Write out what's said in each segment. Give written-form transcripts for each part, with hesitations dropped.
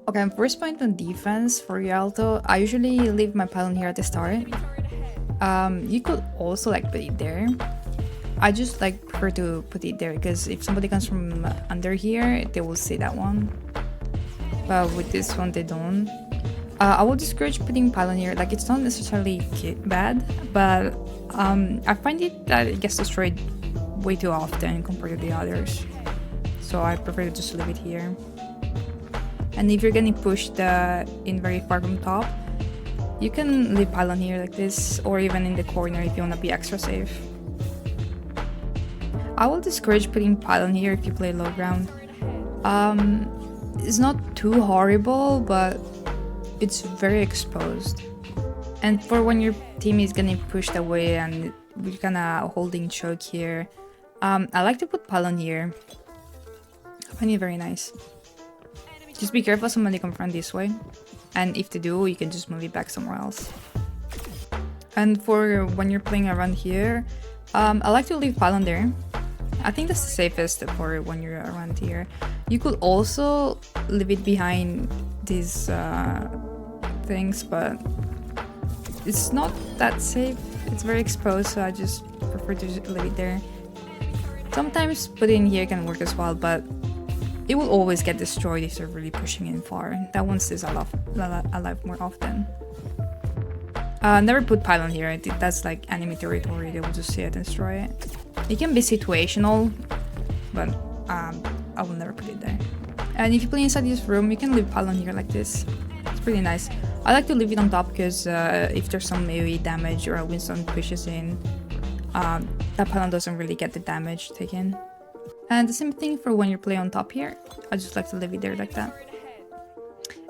Okay, first point on defense for Rialto. I usually leave my pylon here at the start. You could also like put it there. I just like prefer to put it there because if somebody comes from under here, they will see that one. But with this one, they don't. I will discourage putting pylon here. Like it's not necessarily bad, but I find it that it gets destroyed way too often compared to the others. So I prefer to just leave it here. And if you're getting pushed in very far from top, you can leave pylon here like this, or even in the corner if you want to be extra safe. I will discourage putting pylon here if you play low ground. It's not too horrible, but it's very exposed. And for when your team is getting pushed away and we're kinda holding choke here, I like to put pylon here. I find it very nice. Just be careful somebody come from this way. And if they do, you can just move it back somewhere else. And for when you're playing around here, I like to leave pylon there. I think that's the safest for when you're around here. You could also leave it behind these things, but it's not that safe. It's very exposed, so I just prefer to just leave it there. Sometimes putting here can work as well, but it will always get destroyed if they're really pushing in far. That one stays alive more often. Never put pylon here. I think that's like enemy territory. They will just see it and destroy it. It can be situational, but I will never put it there. And if you play inside this room, you can leave pylon here like this. It's pretty nice. I like to leave it on top because if there's some AoE damage or a Winston pushes in, that pylon doesn't really get the damage taken. And the same thing for when you play on top here. I just like to leave it there like that.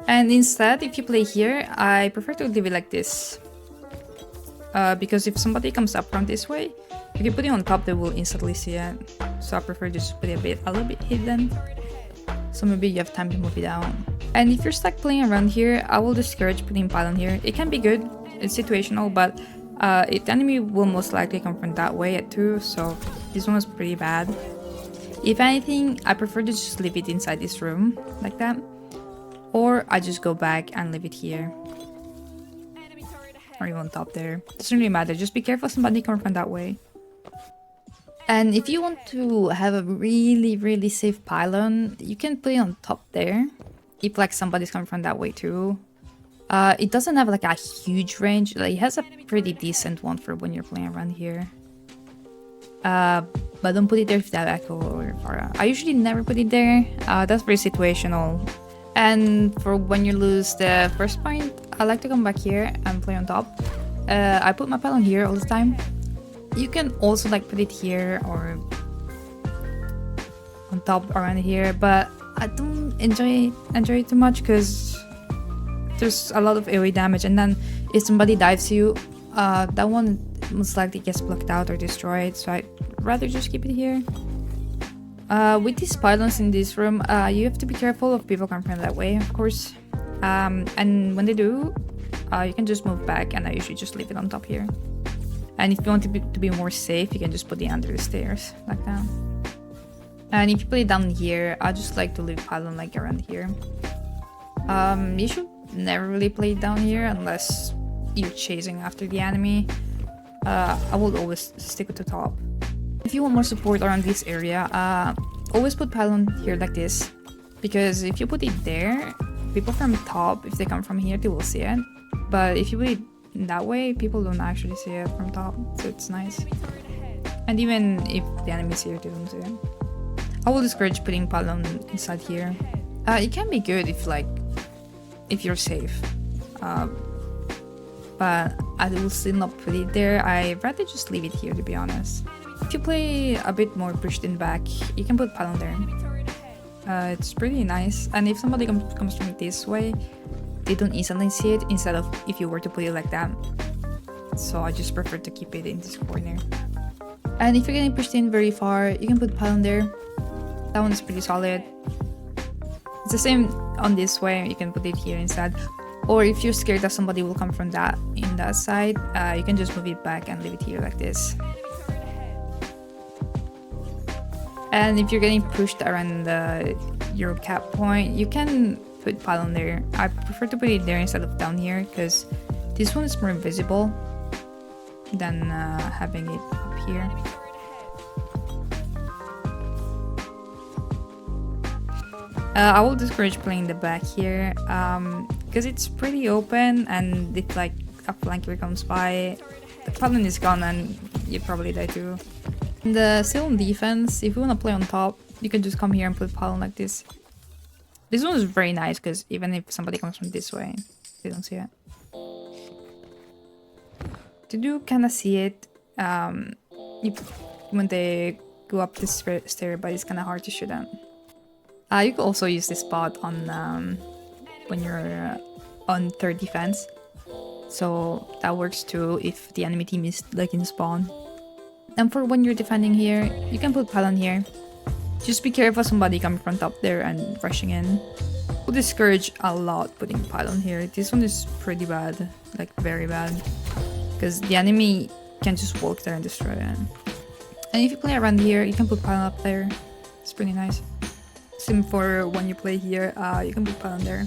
And instead, if you play here, I prefer to leave it like this. Because if somebody comes up from this way, if you put it on top, they will instantly see it. So I prefer just put it a little bit hidden. So maybe you have time to move it down. And if you're stuck playing around here, I will discourage putting pylon here. It can be good, it's situational, but the enemy will most likely come from that way too. So this one was pretty bad. If anything, I prefer to just leave it inside this room, like that. Or I just go back and leave it here. Or even on top there. Doesn't really matter, just be careful somebody comes from that way. And if you want to have a really safe pylon, you can put it on top there. If like somebody's coming from that way too. It doesn't have like a huge range. Like, it has a pretty decent one for when you're playing around here. But don't put it there if that echo or far. I usually never put it there. That's very situational. And for when you lose the first point, I like to come back here and play on top. I put my pylon here all the time. You can also like put it here or on top around here, but I don't enjoy it too much because there's a lot of AoE damage, and then if somebody dives you, that one most likely gets blocked out or destroyed, so I'd rather just keep it here. With these pylons in this room, you have to be careful of people coming from that way, of course. And when they do, you can just move back, and I usually just leave it on top here. And if you want to be more safe, you can just put it under the stairs, like that. And if you put it down here, I just like to leave pylon like around here. You should never really play it down here unless you're chasing after the enemy. I will always stick with the top. If you want more support around this area, always put pylon here like this. Because if you put it there, people from top, if they come from here, they will see it. But if you put it that way, people don't actually see it from top, so it's nice. And even if the enemy's here, they don't see it. I will discourage putting pylon inside here. It can be good if you're safe. But I will still not put it there. I'd rather just leave it here, to be honest. If you play a bit more pushed in back, you can put pylon there. It's pretty nice. And if somebody comes from this way, they don't instantly see it, instead of if you were to put it like that. So I just prefer to keep it in this corner. And if you're getting pushed in very far, you can put pylon there. That one is pretty solid. It's the same on this way, you can put it here instead. Or if you're scared that somebody will come from that side, you can just move it back and leave it here like this. And if you're getting pushed around your cap point, you can put pylon there. I prefer to put it there instead of down here because this one is more visible than having it up here. I will discourage playing the back here because it's pretty open, and if like a flanker comes by, the pylon is gone and you probably die too. And still on defense, if you want to play on top, you can just come here and put pylon like this. This one is very nice because even if somebody comes from this way, they don't see it. They do kind of see it when they go up this stair, but it's kind of hard to shoot at. You could also use this spot on when you're on third defense, so that works too if the enemy team is like in spawn. And for when you're defending here, you can put pylon here. Just be careful somebody coming from top there and rushing in. Will discourage a lot putting pylon here. This one is pretty bad, like very bad, because the enemy can just walk there and destroy it. And if you play around here, you can put pylon up there. It's pretty nice. Same for when you play here, you can put pylon there.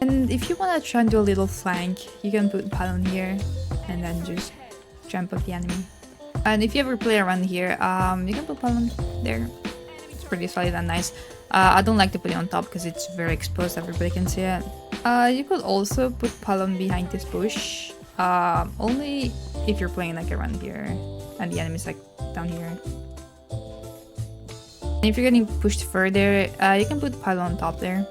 And if you want to try and do a little flank, you can put pylon here and then just jump up the enemy. And if you ever play around here, you can put pylon there. It's pretty solid and nice. I don't like to put it on top because it's very exposed, everybody can see it. You could also put pylon behind this bush, only if you're playing like around here and the enemy's like down here. And if you're getting pushed further, you can put pylon on top there.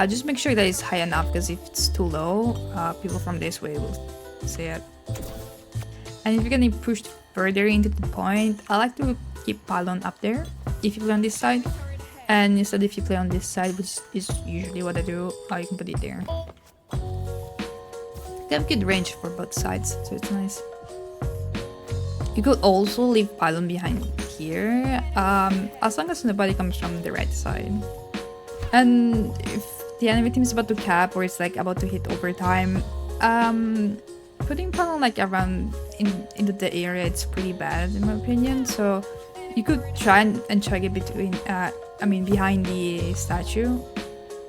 Just make sure that it's high enough, because if it's too low, people from this way will see it. And if you're getting pushed further into the point, I like to keep pylon up there if you play on this side. And instead, if you play on this side, which is usually what I do, you can put it there. They have good range for both sides, so it's nice. You could also leave pylon behind here, as long as nobody comes from the right side. And if the enemy team is about to cap or it's like about to hit overtime, putting pylon like around into the area, it's pretty bad in my opinion. So you could try and chug it between, behind the statue.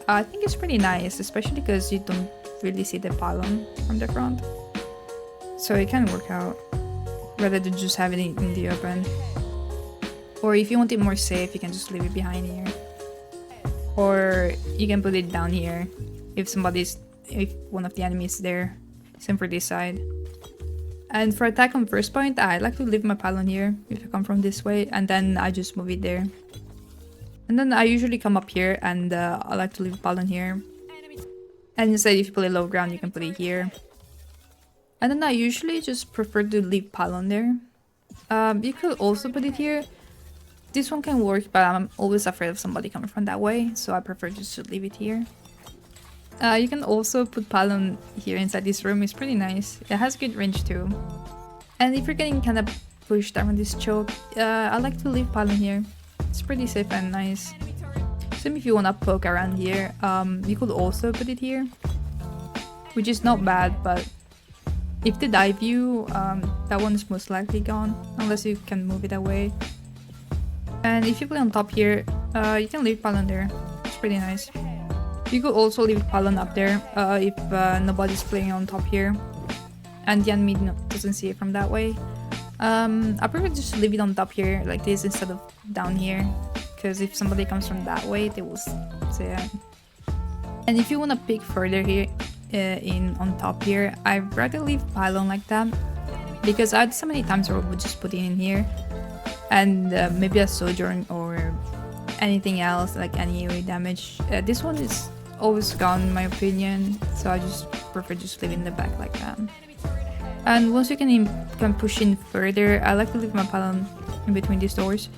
I think it's pretty nice, especially because you don't really see the pylon from the front. So it can work out, rather than just having it in the open. Or if you want it more safe, you can just leave it behind here. Or you can put it down here if one of the enemies is there. Same for this side. And for attack on first point, I like to leave my pylon here if I come from this way, and then I just move it there. And then I usually come up here and I like to leave pylon here. And instead, if you play low ground, you can put it here. And then I usually just prefer to leave pylon there. You could also put it here. This one can work, but I'm always afraid of somebody coming from that way, so I prefer just to leave it here. You can also put pylon here inside this room. It's pretty nice. It has good range too. And if you're getting kind of pushed around this choke, I like to leave pylon here. It's pretty safe and nice. Same if you want to poke around here, you could also put it here, which is not bad, but if they dive you, that one is most likely gone, unless you can move it away. And if you play on top here, you can leave pylon there. It's pretty nice. You could also leave pylon up there if nobody's playing on top here and the enemy doesn't see it from that way. I prefer just leave it on top here like this instead of down here, because if somebody comes from that way, they will see it. And if you want to pick further here on top here, I'd rather leave pylon like that, because I had so many times where I would just put it in here and maybe a sojourn or anything else, like any AoE damage. This one is always gone in my opinion, so I just prefer just leave it in the back like that. And once you can push in further, I like to leave my pylon in between these doors,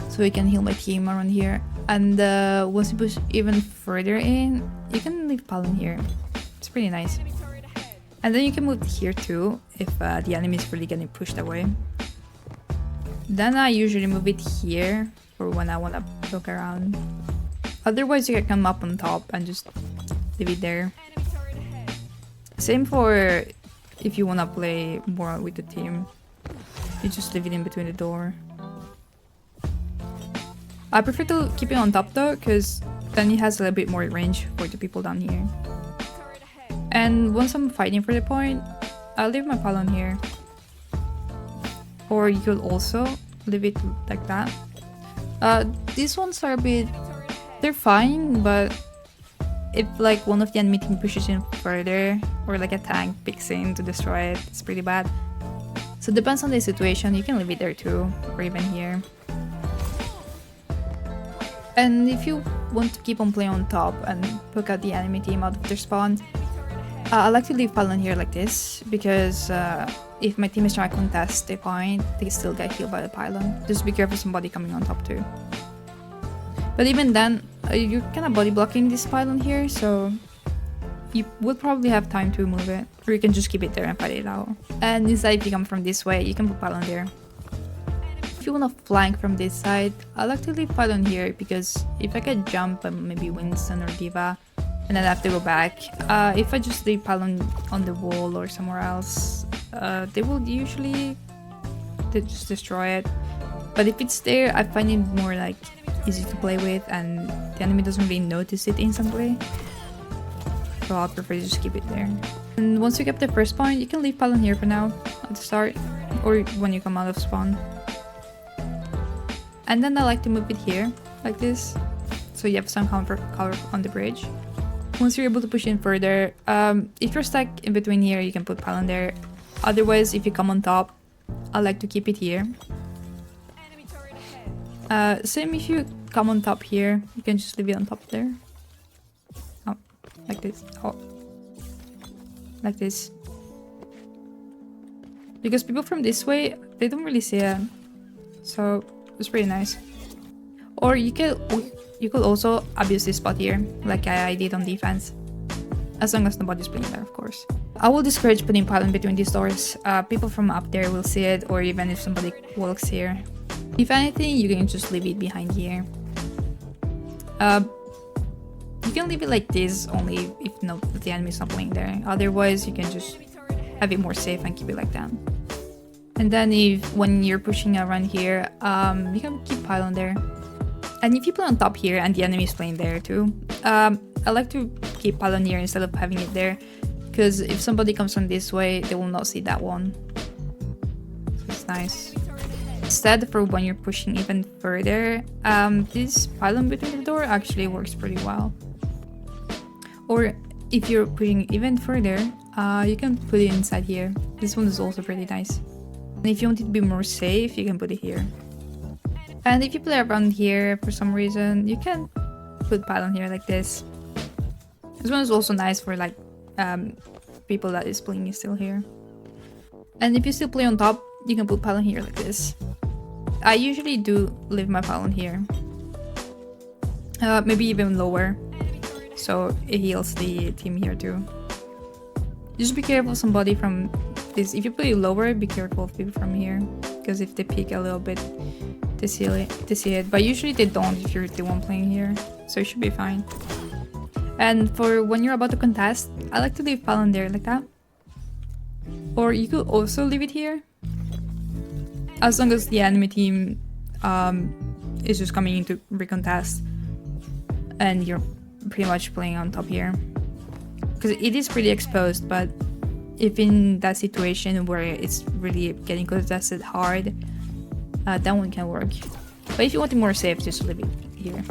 so you can heal my team around here. And once you push even further in, you can leave pylon here. It's pretty nice. And then you can move here too if the enemy is really getting pushed away. Then I usually move it here for when I want to poke around. Otherwise, you can come up on top and just leave it there. Same for if you want to play more with the team. You just leave it in between the door. I prefer to keep it on top though, because then it has a little bit more range for the people down here. And once I'm fighting for the point, I'll leave my pylon here. Or you could also leave it like that. These ones are a bit... they're fine, but if like one of the enemy team pushes in further, or like a tank picks in to destroy it, it's pretty bad. So it depends on the situation, you can leave it there too, or even here. And if you want to keep on playing on top and poke out the enemy team out of their spawn, I like to leave pylon here like this, because if my team is trying to contest the point, they still get healed by the pylon. Just be careful somebody coming on top too. But even then, you're kind of body blocking this pylon here, so you would probably have time to move it. Or you can just keep it there and fight it out. And instead, if you come from this way, you can put pylon there. If you want to flank from this side, I like to leave pylon here, because if I can jump maybe Winston or Diva, and then I have to go back, if I just leave pylon on the wall or somewhere else, they will usually just destroy it. But if it's there, I find it more like easy to play with, and the enemy doesn't really notice it instantly. So I'll prefer to just keep it there. And once you get the first point, you can leave pylon here for now at the start, or when you come out of spawn. And then I like to move it here like this, so you have some cover on the bridge. Once you're able to push in further, if you're stuck in between here, you can put pylon there. Otherwise, if you come on top, I like to keep it here. Same if you come on top here, you can just leave it on top there. Oh, like this. Oh, like this. Because people from this way, they don't really see it, so it's pretty nice. Or you could also abuse this spot here, like I did on defense, as long as nobody's playing there, of course. I will discourage putting pylon between these doors. People from up there will see it, or even if somebody walks here. If anything, you can just leave it behind here. You can leave it like this only if the enemy is not playing there. Otherwise, you can just have it more safe and keep it like that. And then when you're pushing around here, you can keep pylon there. And if you play on top here and the enemy is playing there too, I like to keep pylon here instead of having it there, because if somebody comes from this way, they will not see that one. So it's nice. Instead, for when you're pushing even further, this pylon between the door actually works pretty well. Or if you're pushing even further, you can put it inside here. This one is also pretty nice. And if you want it to be more safe, you can put it here. And if you play around here for some reason, you can put pylon here like this. This one is also nice for like people that is playing still here. And if you still play on top, you can put pylon here like this. I usually do leave my pylon here. Maybe even lower, so it heals the team here too. Just be careful of somebody from this. If you play lower, be careful of people from here, because if they peek a little bit, they see it. But usually they don't if you're the one playing here, so it should be fine. And for when you're about to contest, I like to leave pylon there like that. Or you could also leave it here, as long as the enemy team is just coming in to recontest and you're pretty much playing on top here. Because it is pretty exposed, but if in that situation where it's really getting contested hard, that one can work. But if you want it more safe, just leave it here.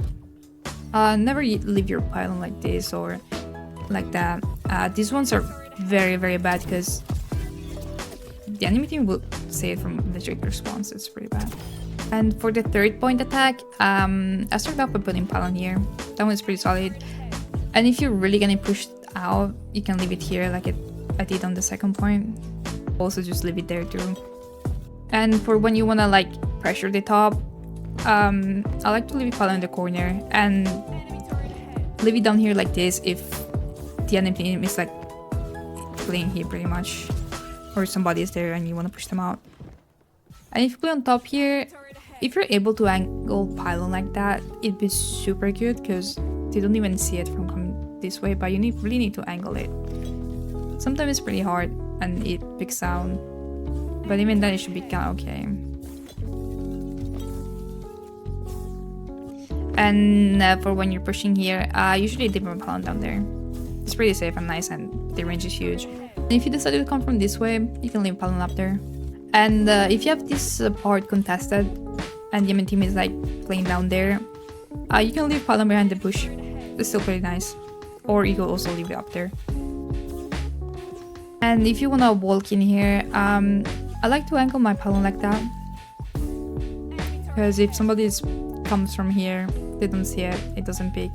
Never leave your pylon like this or like that. These ones are very, very bad because the enemy team will see it from the trigger spawns. It's pretty bad. And for the third point attack, I started off by putting pylon here. That one's pretty solid. And if you're really getting pushed out, you can leave it here like I did on the second point. Also just leave it there too. And for when you want to like pressure the top, I like to leave it pylon in the corner and leave it down here like this if the enemy team is like playing here pretty much, or somebody is there and you want to push them out. And if you play on top here, if you're able to angle pylon like that, it'd be super good because they don't even see it from coming this way, but you really need to angle it. Sometimes it's pretty hard and it picks down, but even then it should be kind of okay. And for when you're pushing here, usually leave a pylon down there. It's pretty safe and nice, and the range is huge. And if you decide to come from this way, you can leave pylon up there. And if you have this part contested and the enemy team is like playing down there, you can leave pylon behind the bush. It's still pretty nice. Or you can also leave it up there. And if you wanna walk in here, I like to angle my pylon like that. Because if somebody comes from here, they don't see it, it doesn't pick.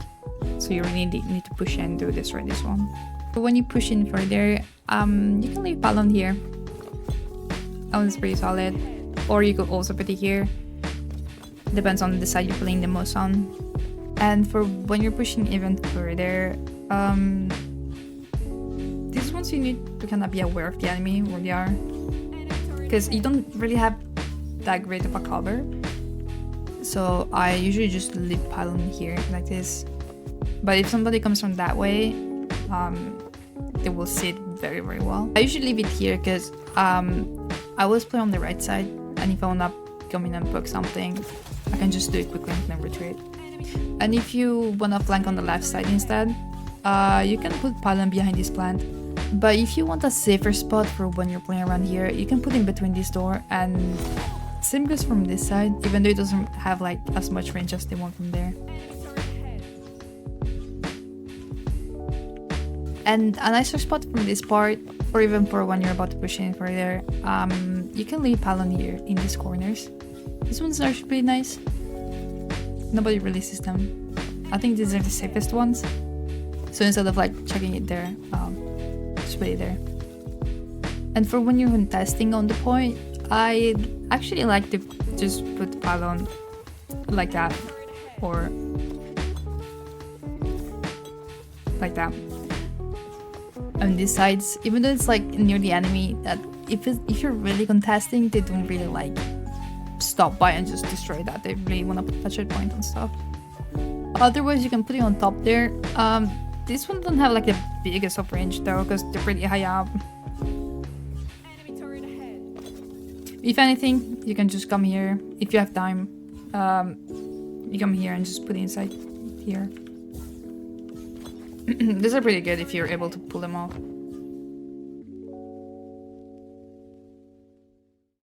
So you really need to push in and do this one. But when you push in further, you can leave pylon here. That one's pretty solid. Or you could also put it here. Depends on the side you're playing the most on. And for when you're pushing even further, these ones you need to kind of be aware of the enemy, where they are. Because you don't really have that great of a cover. So I usually just leave pylon here like this. But if somebody comes from that way, they will see it very, very well. I usually leave it here because I always play on the right side, and if I want to come in and poke something, I can just do it quickly and then retreat. And if you want to flank on the left side instead, you can put pylon behind this plant. But if you want a safer spot for when you're playing around here, you can put in between this door, and same goes from this side, even though it doesn't have like as much range as the one from there. And a nicer spot from this part, or even for when you're about to push in further, you can leave pylon here in these corners. These ones are actually pretty nice. Nobody really sees them. I think these are the safest ones. So instead of like checking it there, just put it there. And for when you're contesting on the point, I actually like to just put pylon like that, or like that. On these sides, even though it's like near the enemy, that if you're really contesting, they don't really like stop by and just destroy that. They really want to put touch point and stuff. Otherwise, you can put it on top there. This one don't have like the biggest of range though, because they're pretty high up. If anything, you can just come here if you have time. You come here and just put it inside here. These are pretty good if you're able to pull them off.